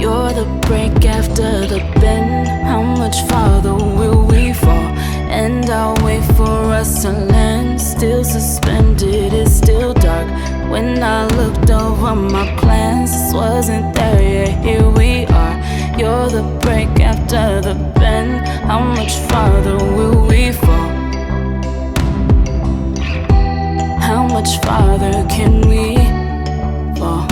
You're the break after the bend. How much farther will we fall? And I'll wait for us to land. Still suspended, it's still dark. When I looked over my plans, this wasn't there yet, here we are. You're the break after the bend. How much farther will we fall? How much farther can we fall?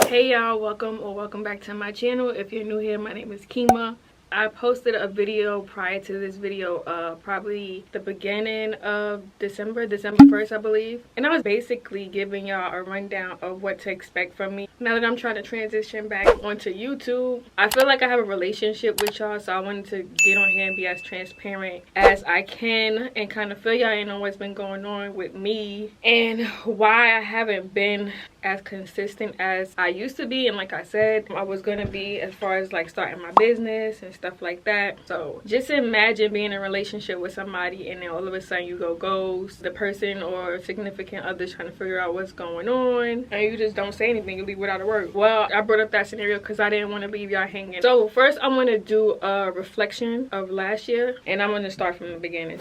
Hey y'all, welcome back to my channel. If you're new here, my name is Keema. I posted a video prior to this video, probably the beginning of December 1st, I believe. And I was basically giving y'all a rundown of what to expect from me. Now that I'm trying to transition back onto YouTube, I feel like I have a relationship with y'all, so I wanted to get on here and be as transparent as I can and kind of fill y'all in on what's been going on with me and why I haven't been as consistent as I used to be. And like I said, I was gonna be as far as like starting my business and stuff like that. So just imagine being in a relationship with somebody and then all of a sudden you go ghost the person or significant other, trying to figure out what's going on, and you just don't say anything, you leave without a word. Well, I brought up that scenario because I didn't want to leave y'all hanging. So first I'm going to do a reflection of last year, and I'm going to start from the beginning.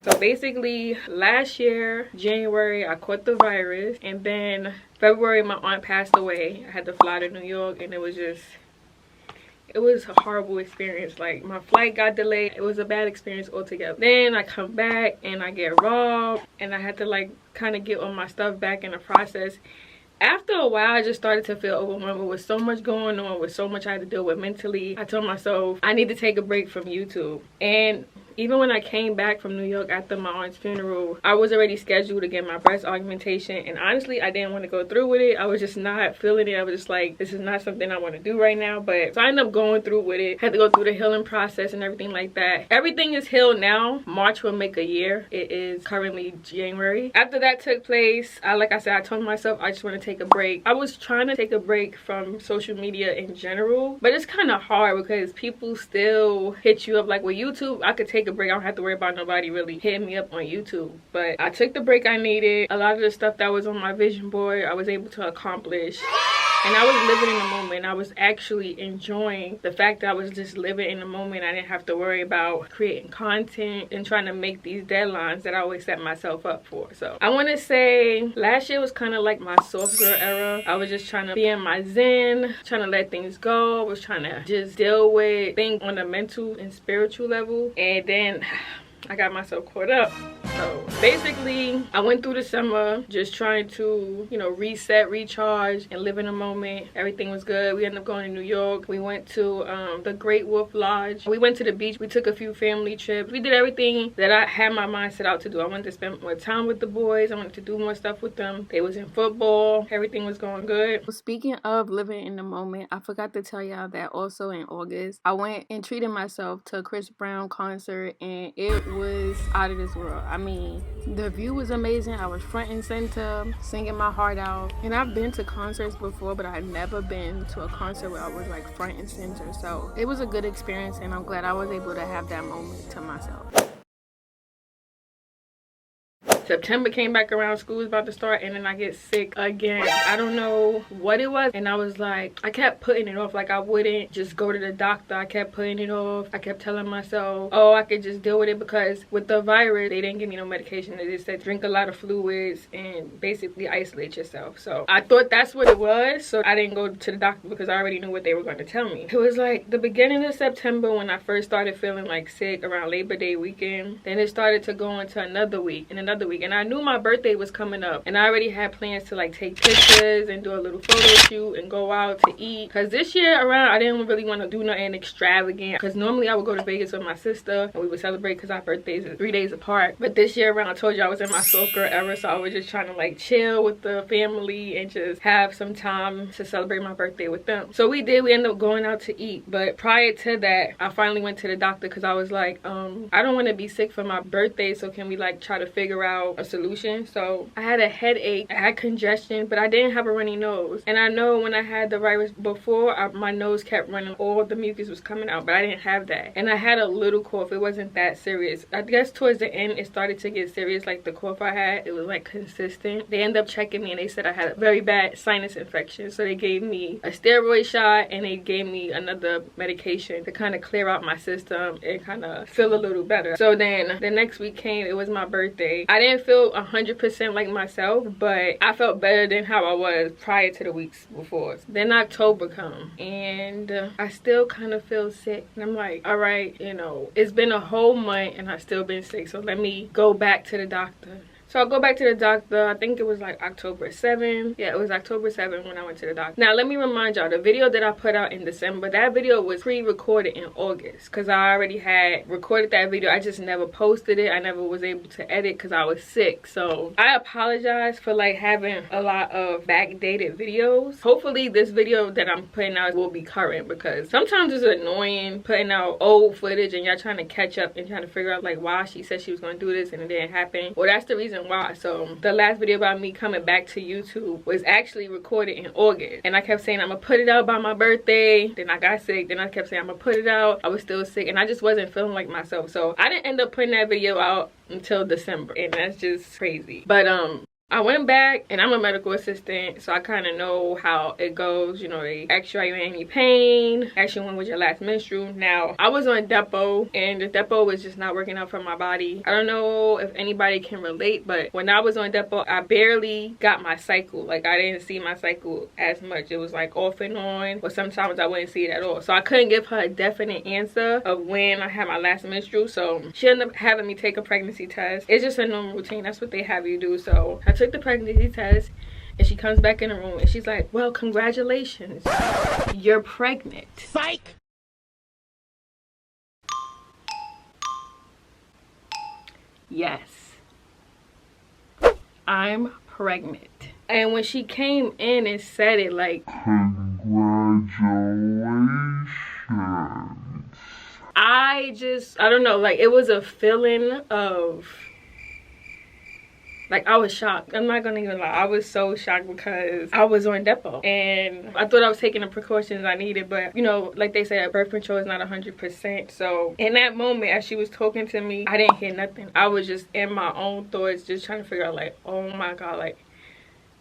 So basically last year, January, I caught the virus, and then February my aunt passed away. I had to fly to New York, and it was a horrible experience. Like, my flight got delayed. It was a bad experience altogether. Then I come back and I get robbed, and I had to like kind of get all my stuff back in the process. After a while, I just started to feel overwhelmed with so much going on, with so much I had to deal with mentally. I told myself I need to take a break from YouTube. And even when I came back from New York after my aunt's funeral, I was already scheduled to get my breast augmentation, and honestly I didn't want to go through with it. I was just not feeling it. I was just like, this is not something I want to do right now. But so I ended up going through with it. Had to go through the healing process and everything like that. Everything is healed now. March will make a year. It is currently January. After that took place, like I said, I told myself I just want to take a break. I was trying to take a break from social media in general, but it's kind of hard because people still hit you up. Like with YouTube, I could take a break. I don't have to worry about nobody really hitting me up on YouTube. But I took the break I needed. A lot of the stuff that was on my vision board, I was able to accomplish. And I was living in the moment. I was actually enjoying the fact that I was just living in the moment. I didn't have to worry about creating content and trying to make these deadlines that I always set myself up for. So I want to say last year was kind of like my soft girl era. I was just trying to be in my zen, trying to let things go. I was trying to just deal with things on a mental and spiritual level. And then I got myself caught up. So basically I went through the summer just trying to, you know, reset, recharge, and live in the moment. Everything was good. We ended up going to New York. We went to the Great Wolf Lodge. We went to the beach. We took a few family trips. We did everything that I had my mind set out to do. I wanted to spend more time with the boys. I wanted to do more stuff with them. They was in football. Everything was going good. Speaking of living in the moment, I forgot to tell y'all that also in August I went and treated myself to a Chris Brown concert, and it was out of this world. I mean, the view was amazing. I was front and center singing my heart out. And I've been to concerts before, but I've never been to a concert where I was like front and center. So it was a good experience, and I'm glad I was able to have that moment to myself. September came back around, school was about to start, and then I get sick again. I don't know what it was, and I was like, I kept putting it off. Like, I wouldn't just go to the doctor. I kept putting it off. I kept telling myself, oh, I could just deal with it, because with the virus, they didn't give me no medication. They just said drink a lot of fluids and basically isolate yourself. So I thought that's what it was, so I didn't go to the doctor because I already knew what they were going to tell me. It was like the beginning of September when I first started feeling like sick, around Labor Day weekend. Then it started to go into another week and another week. And I knew my birthday was coming up, and I already had plans to like take pictures and do a little photo shoot and go out to eat, because this year around I didn't really want to do nothing extravagant, because normally I would go to Vegas with my sister and we would celebrate because our birthdays are 3 days apart. But this year around, I told you I was in my soft girl era, so I was just trying to like chill with the family and just have some time to celebrate my birthday with them. So we did. We ended up going out to eat, but prior to that I finally went to the doctor because I was like, I don't want to be sick for my birthday, so can we like try to figure out out a solution. So I had a headache, I had congestion, but I didn't have a runny nose. And I know when I had the virus before, my nose kept running, all the mucus was coming out, but I didn't have that. And I had a little cough. It wasn't that serious. I guess towards the end it started to get serious. Like the cough I had, it was like consistent. They ended up checking me and they said I had a very bad sinus infection, so they gave me a steroid shot and they gave me another medication to kind of clear out my system and kind of feel a little better. So then the next week came. It was my birthday. I didn't feel 100% like myself, but I felt better than how I was prior to the weeks before. Then October come and I still kind of feel sick, and I'm like, all right, you know, it's been a whole month and I've still been sick, so let me go back to the doctor. So I'll go back to the doctor. I think it was like October 7th. Yeah, it was October 7th when I went to the doctor. Now, let me remind y'all, the video that I put out in December, that video was pre-recorded in August because I already had recorded that video. I just never posted it. I never was able to edit because I was sick. So I apologize for like having a lot of backdated videos. Hopefully this video that I'm putting out will be current, because sometimes it's annoying putting out old footage and y'all trying to catch up and trying to figure out like why she said she was going to do this and it didn't happen. Well, that's the reason why. So the last video about me coming back to YouTube was actually recorded in August, and I kept saying I'm gonna put it out by my birthday. Then I got sick. Then I kept saying I'm gonna put it out. I was still sick and I just wasn't feeling like myself, so I didn't end up putting that video out until December, and that's just crazy. But I went back, and I'm a medical assistant, so I kind of know how it goes. You know, they ask you, are you in any pain? Ask you when was your last menstrual. Now, I was on Depo, and the Depo was just not working out for my body. I don't know if anybody can relate, but when I was on Depo, I barely got my cycle. Like, I didn't see my cycle as much. It was like off and on, or sometimes I wouldn't see it at all. So I couldn't give her a definite answer of when I had my last menstrual. So she ended up having me take a pregnancy test. It's just a normal routine. That's what they have you do. So I took the pregnancy test, and she comes back in the room and she's like, well, congratulations, you're pregnant. Psych! Yes, I'm pregnant. And when she came in and said it, like, congratulations, I don't know, like, it was a feeling of, like, I was shocked. I'm not gonna even lie. I was so shocked because I was on Depo. And I thought I was taking the precautions I needed. But, you know, like they say, birth control is not 100%. So, in that moment, as she was talking to me, I didn't hear nothing. I was just in my own thoughts, just trying to figure out, like, oh my God, like,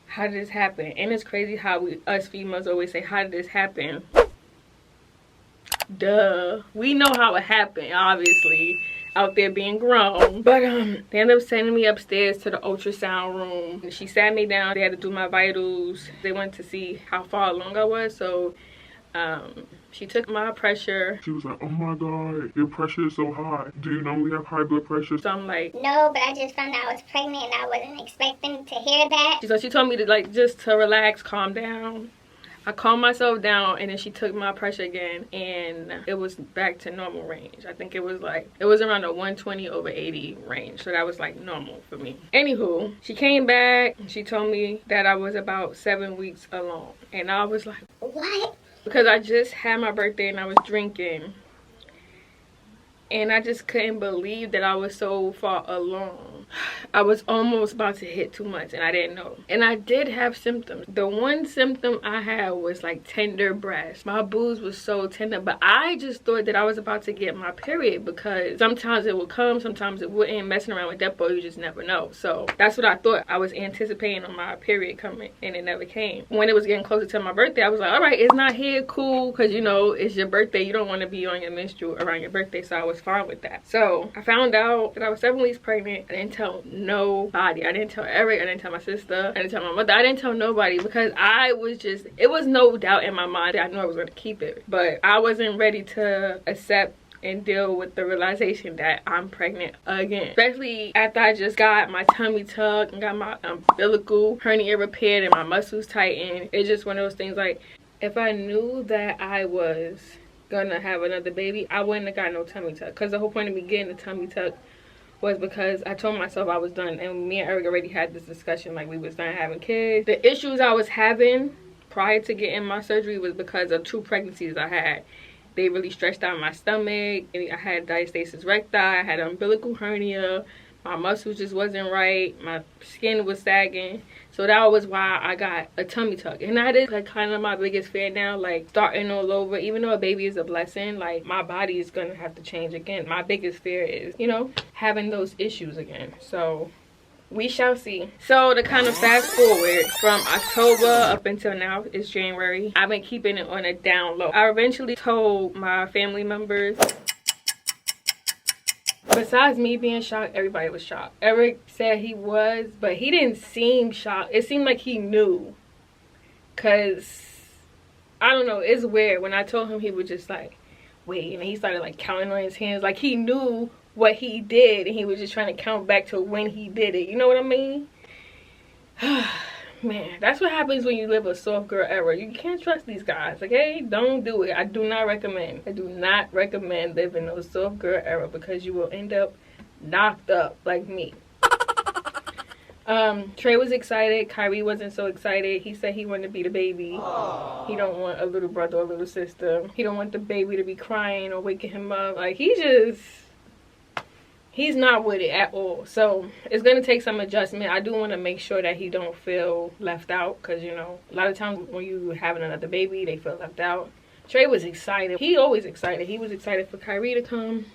how did this happen? And it's crazy how us females always say, how did this happen? Duh. We know how it happened, obviously. Out there being grown. But they ended up sending me upstairs to the ultrasound room. She sat me down. They had to do my vitals. They wanted to see how far along I was. So she took my pressure. She was like, oh my God, your pressure is so high. Do you know we have high blood pressure? So I'm like, no, but I just found out I was pregnant and I wasn't expecting to hear that. So she told me to, like, just to relax, calm down. I calmed myself down, and then she took my pressure again, and it was back to normal range. I think it was around the 120/80 range, so that was like normal for me. Anywho, she came back and she told me that I was about 7 weeks along, and I was like, what? Because I just had my birthday and I was drinking, and I just couldn't believe that I was so far along. I was almost about to hit 2 months and I didn't know. And I did have symptoms. The one symptom I had was like tender breasts. My boobs was so tender, but I just thought that I was about to get my period, because sometimes it would come, sometimes it wouldn't. Messing around with Depo, you just never know. So that's what I thought. I was anticipating on my period coming, and it never came. When it was getting closer to my birthday, I was like, all right, it's not here, cool, because you know it's your birthday. You don't want to be on your menstrual around your birthday, so I was fine with that. So I found out that I was 7 weeks pregnant. I didn't tell nobody. I didn't tell Eric. I didn't tell my sister. I didn't tell my mother. I didn't tell nobody, because I was just, it was no doubt in my mind that I knew I was going to keep it, but I wasn't ready to accept and deal with the realization that I'm pregnant again, especially after I just got my tummy tucked and got my umbilical hernia repaired and my muscles tightened. It's just one of those things, like, if I knew that I was gonna have another baby, I wouldn't have got no tummy tuck, because the whole point of me getting the tummy tuck was because I told myself I was done, and me and Eric already had this discussion, like, we was done having kids. The issues I was having prior to getting my surgery was because of 2 pregnancies I had. They really stretched out my stomach, and I had diastasis recti, I had an umbilical hernia, My muscles just wasn't right. My skin was sagging. So that was why I got a tummy tuck. And that is like kind of my biggest fear now, like starting all over. Even though a baby is a blessing, like my body is gonna have to change again. My biggest fear is, you know, having those issues again. So we shall see. So to kind of fast forward from October up until now, it's January. I've been keeping it on a down low. I eventually told my family members. Besides me being shocked, everybody was shocked. Eric said he was, but he didn't seem shocked. It seemed like he knew. Cause I don't know, it's weird. When I told him, he was just like, wait, and he started like counting on his hands. Like he knew what he did and he was just trying to count back to when he did it. You know what I mean? Man, that's what happens when you live a soft girl era. You can't trust these guys, okay? Don't do it. I do not recommend. I do not recommend living a soft girl era because you will end up knocked up like me. Trey was excited. Kyrie wasn't so excited. He said he wanted to be the baby. Aww. He don't want a little brother or a little sister. He don't want the baby to be crying or waking him up. Like he's not with it at all. So it's gonna take some adjustment. I do want to make sure that he don't feel left out, because you know, a lot of times when you having another baby, they feel left out. Trey was excited. He always excited. He was excited for Kyrie to come.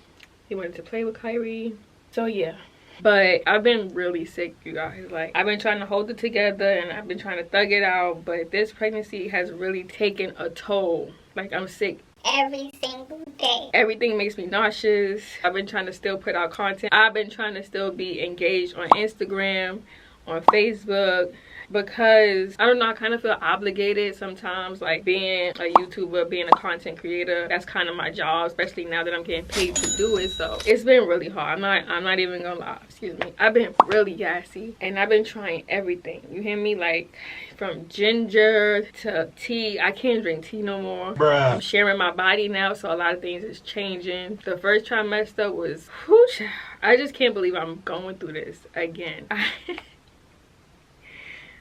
He wanted to play with Kyrie. So yeah. But I've been really sick, you guys. Like, I've been trying to hold it together and I've been trying to thug it out, but this pregnancy has really taken a toll. Like, I'm sick every single day. Everything makes me nauseous. I've been trying to still put out content. I've been trying to still be engaged on Instagram, on Facebook, because I don't know, I kind of feel obligated sometimes, like being a YouTuber, being a content creator. That's kind of my job, especially now that I'm getting paid to do it. So it's been really hard. I'm not even gonna lie, excuse me. I've been really gassy and I've been trying everything, you hear me? Like from ginger to tea. I can't drink tea no more. Bruh. I'm sharing my body now, so a lot of things is changing. The first trimester was whoosh, I just can't believe I'm going through this again.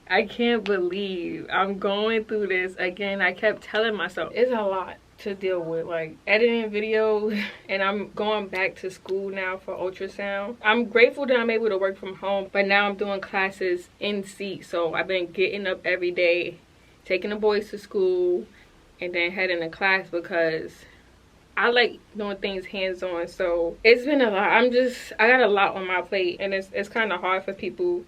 I can't believe I'm going through this again. I kept telling myself it's a lot to deal with, like editing videos, and I'm going back to school now for ultrasound. I'm grateful that I'm able to work from home, but now I'm doing classes in seat. So I've been getting up every day, taking the boys to school, and then heading to class because I like doing things hands-on. So it's been a lot. I got a lot on my plate, and it's kind of hard for people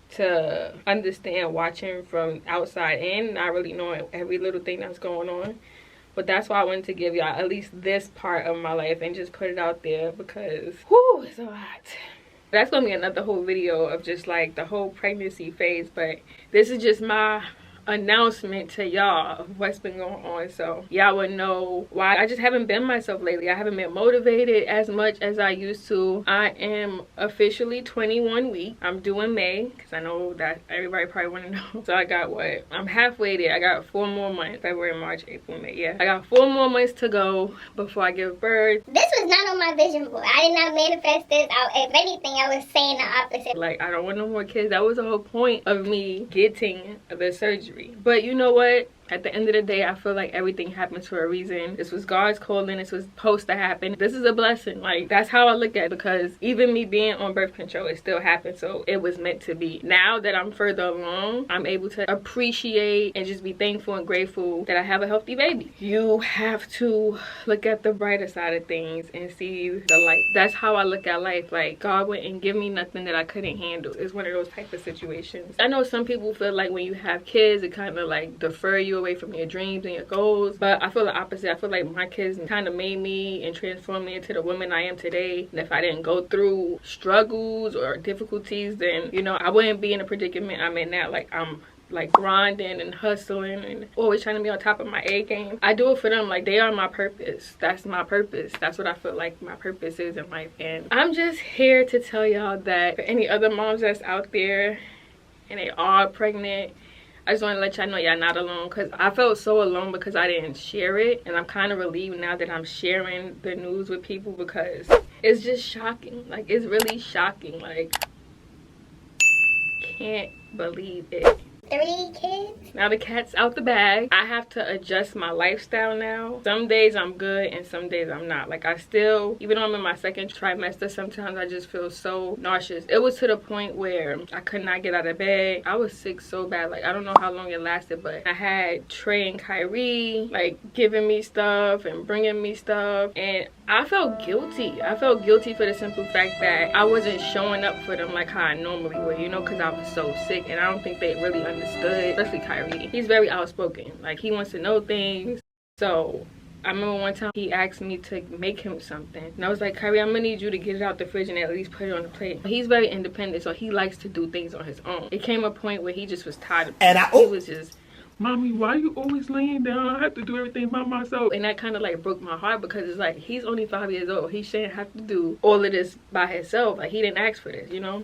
to understand watching from outside in, not really knowing every little thing that's going on. But that's why I wanted to give y'all at least this part of my life and just put it out there, because whoo, it's a lot. That's gonna be another whole video of just like the whole pregnancy phase, but this is just my announcement to y'all of what's been going on, so y'all would know why I just haven't been myself lately. I haven't been motivated as much as I used to. I am officially 21 weeks. I'm due in May, because I know that everybody probably want to know. So I got what, I'm halfway there. I got 4 more months. February, March, April, May. Yeah, I got 4 more months to go before I give birth. This was not on my vision board. I did not manifest this. If anything, I was saying the opposite. Like, I don't want no more kids. That was the whole point of me getting the surgery. But you know what? At the end of the day, I feel like everything happens for a reason. This was God's calling. This was supposed to happen. This is a blessing. Like, that's how I look at it, because even me being on birth control, it still happened. So it was meant to be. Now that I'm further along, I'm able to appreciate and just be thankful and grateful that I have a healthy baby. You have to look at the brighter side of things and see the light. That's how I look at life. Like, God wouldn't give me nothing that I couldn't handle. It's one of those type of situations. I know some people feel like when you have kids, it kind of like defer you away from your dreams and your goals, but I feel the opposite. I feel like my kids kind of made me and transformed me into the woman I am today. And if I didn't go through struggles or difficulties, then you know, I wouldn't be in a predicament I'm in now. Like, I'm like grinding and hustling and always trying to be on top of my A game. I do it for them. Like, they are my purpose. That's my purpose. That's what I feel like my purpose is in life. And I'm just here to tell y'all that for any other moms that's out there and they are pregnant, I just want to let y'all know y'all not alone, because I felt so alone because I didn't share it. And I'm kind of relieved now that I'm sharing the news with people, because it's just shocking. Like, it's really shocking. Like, can't believe it. 3 kids. Now the cat's out the bag. I have to adjust my lifestyle now. Some days I'm good and some days I'm not. Like I still, even though I'm in my 2nd trimester, sometimes I just feel so nauseous. It was to the point where I could not get out of bed. I was sick so bad. Like I don't know how long it lasted, but I had Trey and Kyrie like giving me stuff and bringing me stuff, and I felt guilty. I felt guilty for the simple fact that I wasn't showing up for them like how I normally would, you know, because I was so sick, and I don't think they really understood, especially Kyrie. He's very outspoken. Like he wants to know things. So I remember one time he asked me to make him something, and I was like, Kyrie, I'm gonna need you to get it out the fridge and at least put it on the plate. He's very independent, so he likes to do things on his own. It came a point where he just was tired of it. He was just, Mommy, why you always laying down? I have to do everything by myself. and that kind of like broke my heart, because it's like he's only 5 years old. He shouldn't have to do all of this by himself. Like he didn't ask for this, you know.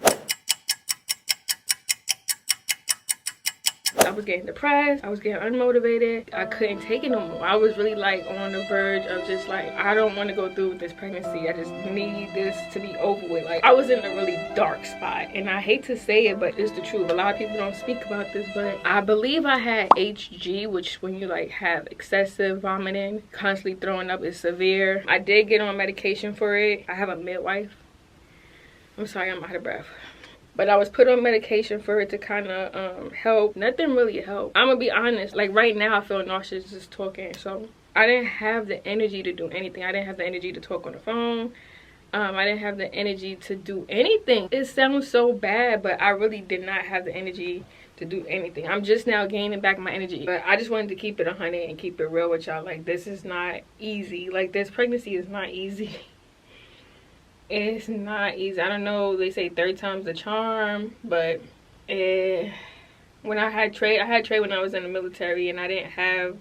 I was getting depressed. I was getting unmotivated. I couldn't take it no more. I was really like on the verge of just like, I don't want to go through with this pregnancy. I just need this to be over with. Like I was in a really dark spot, and I hate to say it, but it's the truth. A lot of people don't speak about this, but I believe I had HG, which when you like have excessive vomiting, constantly throwing up, is severe. I did get on medication for it. I have a midwife. I'm sorry, I'm out of breath. But I was put on medication for it to kind of help. Nothing really helped. I'm gonna be honest, like right now I feel nauseous just talking. So I didn't have the energy to do anything. I didn't have the energy to talk on the phone. I didn't have the energy to do anything. It sounds so bad, but I really did not have the energy to do anything. I'm just now gaining back my energy. But I just wanted to keep it 100 and keep it real with y'all. Like this is not easy. Like this pregnancy is not easy. It's not easy. I don't know, they say 3rd time's the charm, but when I had Trey when I was in the military, and I didn't have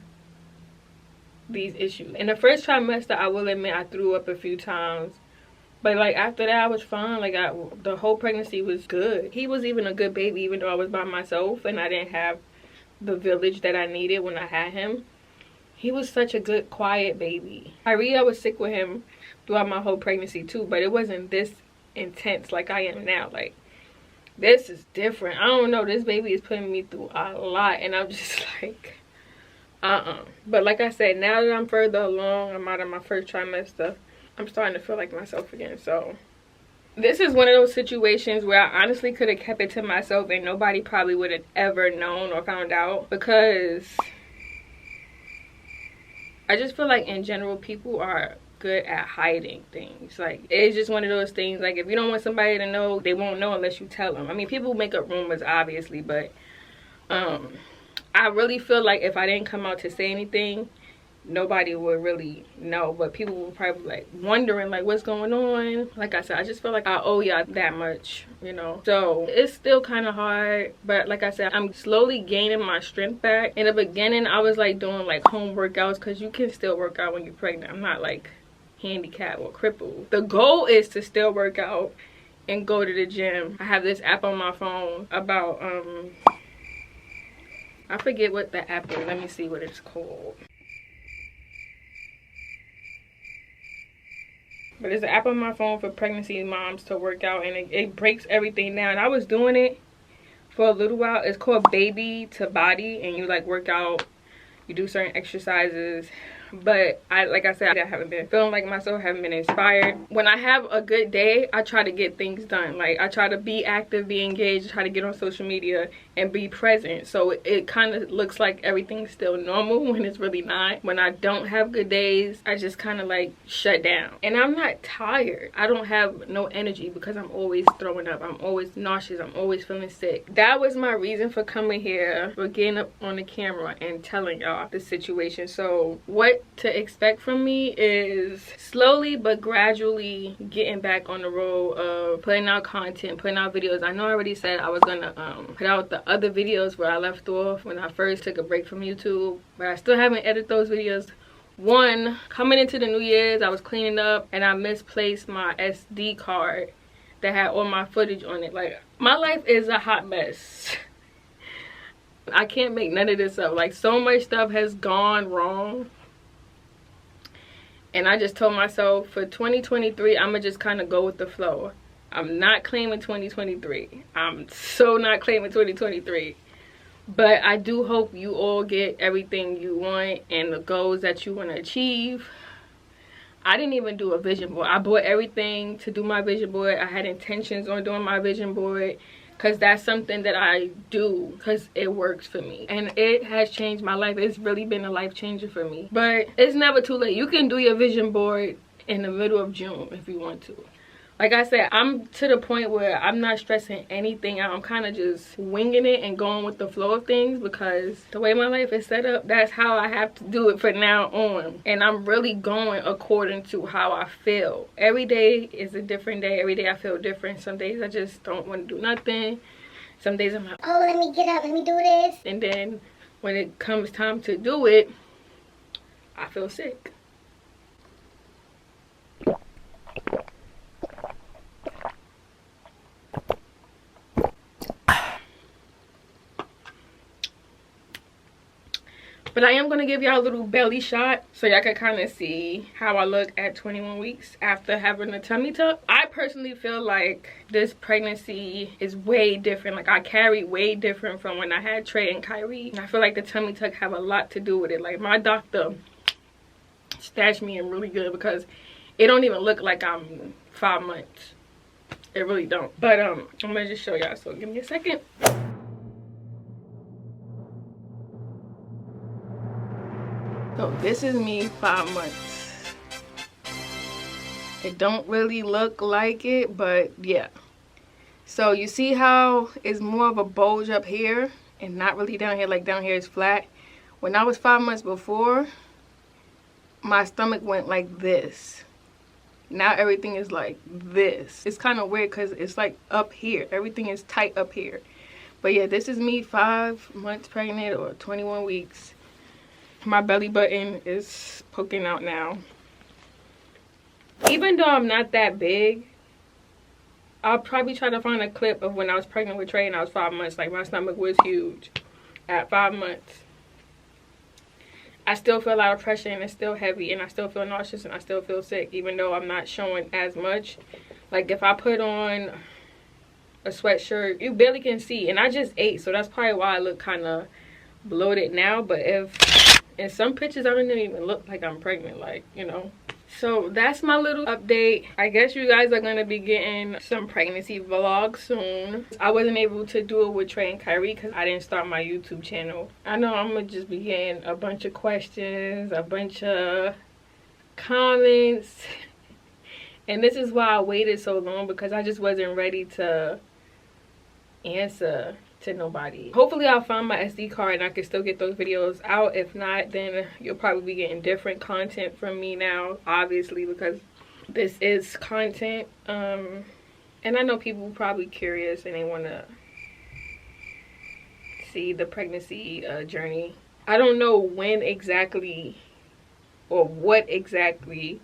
these issues. In the 1st trimester, I will admit I threw up a few times, but like after that I was fine. Like the whole pregnancy was good. He was even a good baby, even though I was by myself and I didn't have the village that I needed when I had him. He was such a good, quiet baby. I was sick with him throughout my whole pregnancy too, but it wasn't this intense like I am now. Like this is different. I don't know, this baby is putting me through a lot, and I'm just like but like I said, now that I'm further along, I'm out of my 1st trimester, I'm starting to feel like myself again. So this is one of those situations where I honestly could have kept it to myself and nobody probably would have ever known or found out, because I just feel like in general people are good at hiding things. Like it's just one of those things, like if you don't want somebody to know, they won't know unless you tell them. I mean, people make up rumors obviously, but I really feel like if I didn't come out to say anything, nobody would really know, but people were probably like wondering like what's going on. Like I said, I just feel like I owe y'all that much, you know. So it's still kind of hard, but like I said, I'm slowly gaining my strength back. In the beginning I was like doing like home workouts, because you can still work out when you're pregnant. I'm not like handicapped or crippled. The goal is to still work out and go to the gym. I have this app on my phone about I forget what the app is. Let me see what it's called. But it's an app on my phone for pregnancy moms to work out, and it breaks everything down. I was doing it for a little while. It's called Baby to Body, and you like work out, you do certain exercises. But like I said, I haven't been feeling like myself, haven't been inspired. When I have a good day, I try to get things done. Like I try to be active, be engaged, try to get on social media and be present. So it kind of looks like everything's still normal when it's really not. When I don't have good days, I just kind of like shut down. And I'm not tired. I don't have no energy because I'm always throwing up. I'm always nauseous. I'm always feeling sick. That was my reason for coming here, for getting up on the camera and telling y'all the situation. So what to expect from me is slowly but gradually getting back on the road of putting out content, putting out videos. I know I already said I was gonna put out the other videos where I left off when I first took a break from YouTube, but I still haven't edited those videos. One, coming into the New Year's, I was cleaning up and I misplaced my SD card that had all my footage on it. Like, my life is a hot mess. I can't make none of this up. Like, so much stuff has gone wrong. And I just told myself for 2023, I'm going to just kind of go with the flow. I'm not claiming 2023. I'm so not claiming 2023. But I do hope you all get everything you want and the goals that you want to achieve. I didn't even do a vision board. I bought everything to do my vision board. I had intentions on doing my vision board because that's something that I do because it works for me. And it has changed my life. It's really been a life changer for me. But it's never too late. You can do your vision board in the middle of June if you want to. Like I said, I'm to the point where I'm not stressing anything out. I'm kind of just winging it and going with the flow of things because the way my life is set up, that's how I have to do it from now on. And I'm really going according to how I feel. Every day is a different day. Every day I feel different. Some days I just don't want to do nothing. Some days I'm like, oh, let me get up, let me do this. And then when it comes time to do it, I feel sick. But I am going to give y'all a little belly shot so y'all can kind of see how I look at 21 weeks after having a tummy tuck. I personally feel like this pregnancy is way different. Like I carry way different from when I had Trey and Kyrie. And I feel like the tummy tuck have a lot to do with it. Like my doctor stashed me in really good because it don't even look like I'm 5 months. It really don't. But I'm going to just show y'all. So give me a second. So this is me 5 months. It don't really look like it, but yeah. So you see how it's more of a bulge up here and not really down here. Like down here is flat. When I was 5 months before, my stomach went like this. Now everything is like this. It's kind of weird because it's like up here. Everything is tight up here. But yeah, this is me 5 months pregnant or 21 weeks. My belly button is poking out now. Even though I'm not that big, I'll probably try to find a clip of when I was pregnant with Trey and I was 5 months. Like my stomach was huge at 5 months. I still feel a lot of pressure and it's still heavy and I still feel nauseous and I still feel sick even though I'm not showing as much. Like if I put on a sweatshirt, you barely can see. And I just ate, so that's probably why I look kind of bloated now. But if in some pictures I don't even look like I'm pregnant, like, you know. So that's my little update. I guess you guys are gonna be getting some pregnancy vlogs soon. I wasn't able to do it with Trey and Kyrie because I didn't start my YouTube channel. I know I'm gonna just be getting a bunch of questions, a bunch of comments, and this is why I waited so long, because I just wasn't ready to answer to nobody. Hopefully I'll find my SD card and I can still get those videos out. If not, then you'll probably be getting different content from me now, obviously, because this is content. And I know people are probably curious and they want to see the pregnancy journey. I don't know when exactly or what exactly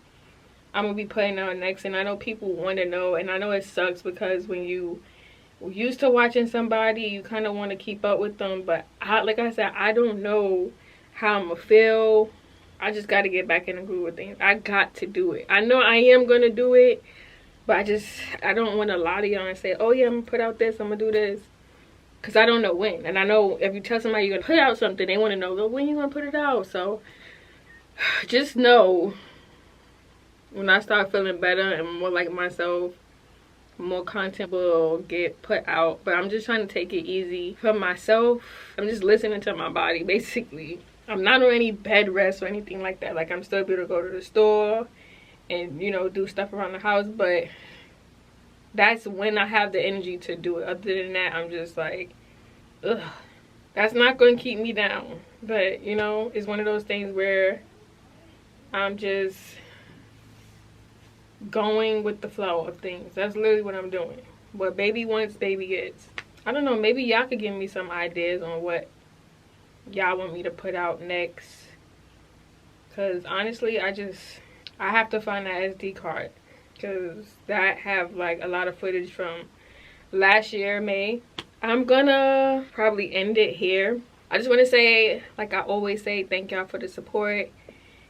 I'm gonna be putting out next, and I know people want to know, and I know it sucks because when you used to watching somebody, you kind of want to keep up with them, but like I said, I don't know how I'm gonna feel. I just got to get back in the groove with things. I got to do it. I know I am gonna do it, but I don't want to lie to y'all and say, oh yeah, I'm gonna put out this, I'm gonna do this, because I don't know when. And I know if you tell somebody you're gonna put out something, they want to know, well, when you gonna put it out. So just know when I start feeling better and more like myself, more content will get put out. But I'm just trying to take it easy for myself. I'm just listening to my body, basically. I'm not on any bed rest or anything like that. Like, I'm still able to go to the store and, you know, do stuff around the house, but that's when I have the energy to do it. Other than that, I'm just like, ugh, that's not going to keep me down. But, you know, it's one of those things where I'm just going with the flow of things. That's literally what I'm doing. What baby wants, baby gets. I don't know, maybe y'all could give me some ideas on what y'all want me to put out next, because honestly I have to find that SD card, because that have like a lot of footage from last year, May. I'm gonna probably end it here. I just want to say, like I always say, thank y'all for the support.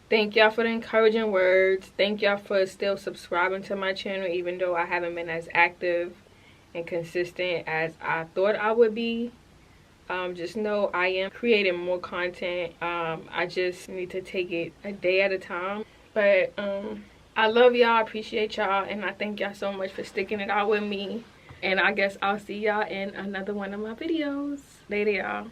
Thank y'all for the encouraging words. Thank y'all for still subscribing to my channel, even though I haven't been as active and consistent as I thought I would be. just know I am creating more content. I just need to take it a day at a time. But I love y'all, appreciate y'all, and I thank y'all so much for sticking it out with me. And I guess I'll see y'all in another one of my videos. Later, y'all.